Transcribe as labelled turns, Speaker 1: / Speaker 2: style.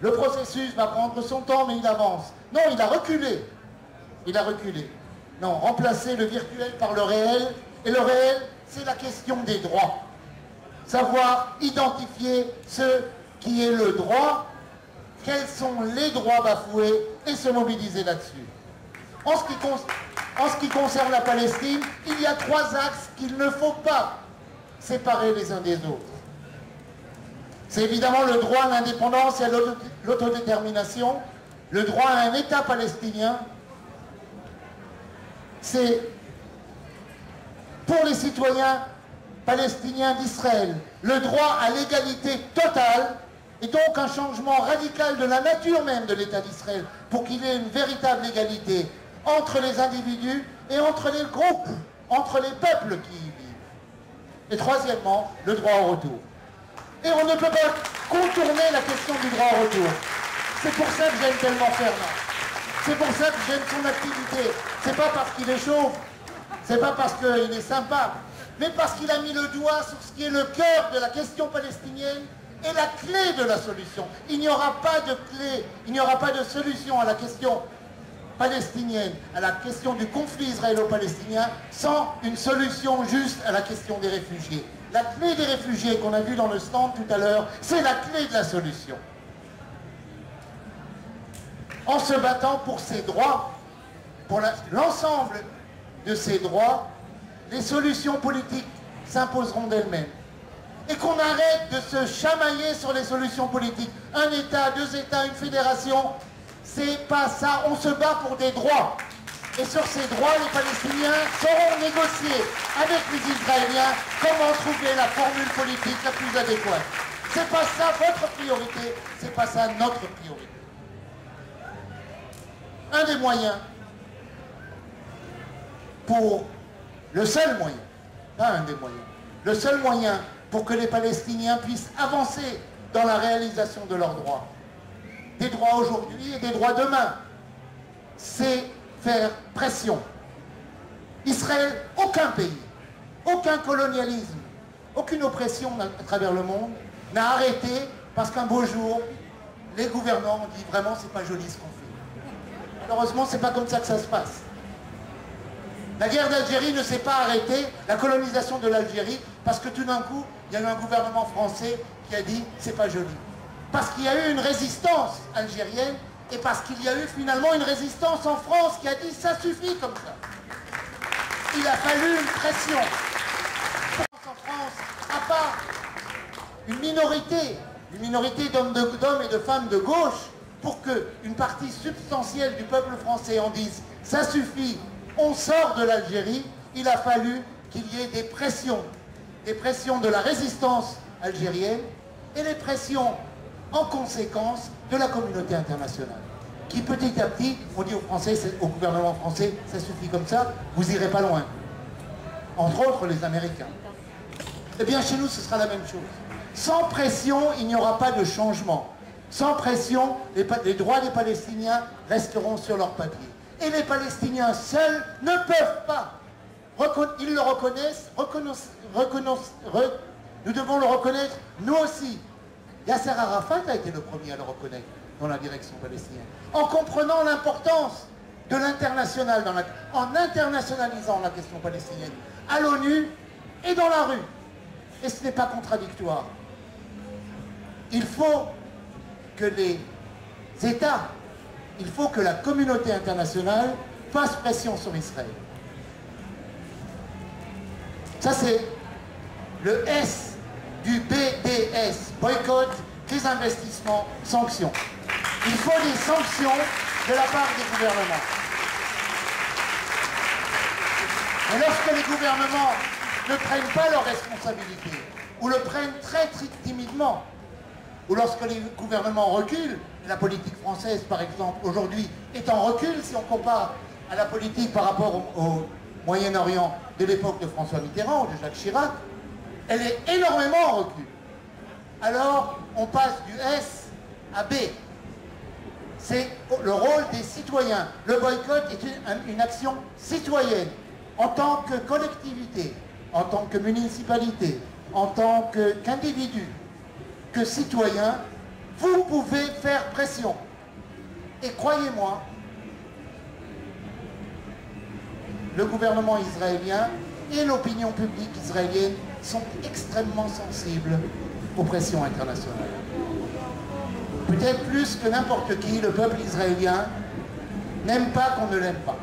Speaker 1: Le processus va prendre son temps, mais il avance. Non, il a reculé. Il a reculé. Non, remplacer le virtuel par le réel. Et le réel, c'est la question des droits. Savoir identifier ce qui est le droit, quels sont les droits bafoués, et se mobiliser là-dessus. En ce qui concerne la Palestine, il y a 3 axes qu'il ne faut pas séparer les uns des autres. C'est évidemment le droit à l'indépendance et à l'autodétermination, le droit à un État palestinien. C'est pour les citoyens palestiniens d'Israël le droit à l'égalité totale et donc un changement radical de la nature même de l'État d'Israël pour qu'il y ait une véritable égalité entre les individus et entre les groupes, entre les peuples qui y vivent. Et troisièmement, le droit au retour. Et on ne peut pas contourner la question du droit au retour. C'est pour ça que j'aime tellement Fernand. C'est pour ça que j'aime son activité. C'est pas parce qu'il est chauve, c'est pas parce qu'il est sympa, mais parce qu'il a mis le doigt sur ce qui est le cœur de la question palestinienne et la clé de la solution. Il n'y aura pas de clé, il n'y aura pas de solution à la question palestinienne, à la question du conflit israélo-palestinien, sans une solution juste à la question des réfugiés. La clé des réfugiés qu'on a vu dans le stand tout à l'heure, c'est la clé de la solution. En se battant pour ses droits, pour l'ensemble de ses droits, les solutions politiques s'imposeront d'elles-mêmes. Et qu'on arrête de se chamailler sur les solutions politiques. Un État, 2 États, une fédération, c'est pas ça. On se bat pour des droits. Et sur ces droits, les Palestiniens sauront négocier avec les Israéliens comment trouver la formule politique la plus adéquate. C'est pas ça votre priorité, c'est pas ça notre priorité. Un des moyens pour le seul moyen, pas un des moyens, le seul moyen pour que les Palestiniens puissent avancer dans la réalisation de leurs droits, des droits aujourd'hui et des droits demain, c'est faire pression. Israël, aucun pays, aucun colonialisme, aucune oppression à travers le monde n'a arrêté parce qu'un beau jour, les gouvernants ont dit vraiment c'est pas joli ce qu'on fait. Malheureusement, c'est pas comme ça que ça se passe. La guerre d'Algérie ne s'est pas arrêtée, la colonisation de l'Algérie, parce que tout d'un coup, il y a eu un gouvernement français qui a dit c'est pas joli. Parce qu'il y a eu une résistance algérienne et parce qu'il y a eu finalement une résistance en France qui a dit ça suffit comme ça. Il a fallu une pression. En France, à part une minorité d'hommes et de femmes de gauche, pour qu'une partie substantielle du peuple français en dise ça suffit, on sort de l'Algérie, il a fallu qu'il y ait des pressions de la résistance algérienne et les pressions en conséquence de la communauté internationale, qui petit à petit, on dit aux Français, au gouvernement français, ça suffit comme ça, vous irez pas loin. Entre autres les Américains. Eh bien chez nous ce sera la même chose. Sans pression, il n'y aura pas de changement. Sans pression, les droits des Palestiniens resteront sur leur papier. Et les Palestiniens seuls ne peuvent pas. Ils le reconnaissent, nous devons le reconnaître, nous aussi. Yasser Arafat a été le premier à le reconnaître dans la direction palestinienne. En comprenant l'importance de l'international, en internationalisant la question palestinienne à l'ONU et dans la rue. Et ce n'est pas contradictoire. Il faut que les États, il faut que la communauté internationale fasse pression sur Israël. Ça c'est le S du BDS, boycott, désinvestissement, sanctions. Il faut des sanctions de la part des gouvernements. Et lorsque les gouvernements ne prennent pas leurs responsabilités, ou le prennent très timidement, ou lorsque les gouvernements reculent, la politique française par exemple aujourd'hui est en recul si on compare à la politique par rapport au Moyen-Orient de l'époque de François Mitterrand ou de Jacques Chirac, elle est énormément en recul. Alors on passe du S à B. C'est le rôle des citoyens. Le boycott est une action citoyenne en tant que collectivité, en tant que municipalité, en tant qu'individu, que citoyen, Vous pouvez faire pression. Et croyez-moi, le gouvernement israélien et l'opinion publique israélienne sont extrêmement sensibles aux pressions internationales. Peut-être plus que n'importe qui, le peuple israélien n'aime pas qu'on ne l'aime pas.